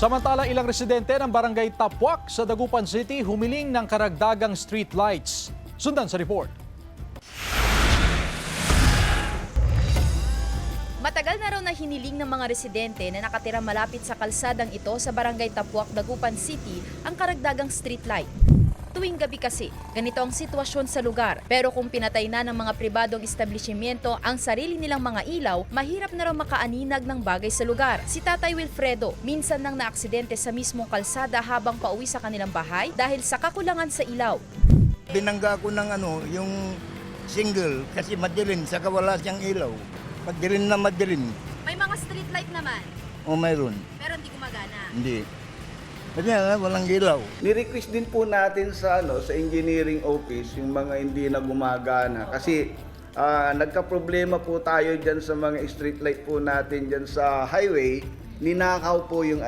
Samantala, ilang residente ng barangay Tapuac sa Dagupan City humiling ng karagdagang street lights. Sundan sa report. Matagal na raw na hiniling ng mga residente na nakatira malapit sa kalsadang ito sa barangay Tapuac, Dagupan City ang karagdagang street light. Tuwing gabi kasi, ganito ang sitwasyon sa lugar. Pero kung pinatay na ng mga pribadong establishmento ang sarili nilang mga ilaw, mahirap na raw makaaninag ng bagay sa lugar. Si Tatay Wilfredo, minsan nang naaksidente sa mismong kalsada habang pauwi sa kanilang bahay dahil sa kakulangan sa ilaw. Binangga ko ng yung single kasi madilim, saka wala siyang ilaw. Madilim na madilim. May mga street light naman, O mayroon? pero hindi gumagana. Hindi. Kasi walang ilaw. Ni-request din po natin sa sa engineering office yung mga hindi na gumagana kasi nagka-problema po tayo diyan sa mga street light po natin diyan sa highway, ninakaw po yung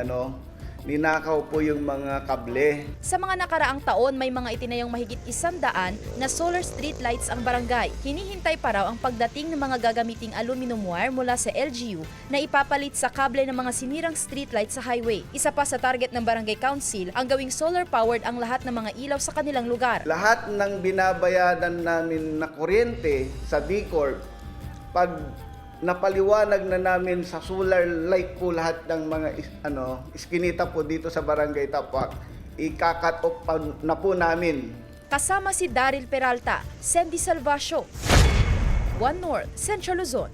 mga kable. Sa mga nakaraang taon, may mga itinayong mahigit 100 na solar street lights ang barangay. Hinihintay pa raw ang pagdating ng mga gagamiting aluminum wire mula sa LGU na ipapalit sa kable ng mga sinirang street lights sa highway. Isa pa sa target ng Barangay Council ang gawing solar-powered ang lahat ng mga ilaw sa kanilang lugar. Lahat ng binabayadan namin na kuryente sa B-Corp, pag napaliwanag na namin sa solar light po lahat ng mga iskinita po dito sa Barangay Tapuac, ika-cut off na po namin. Kasama si Daryl Peralta, Sandy Salvacio, One North, Central Luzon.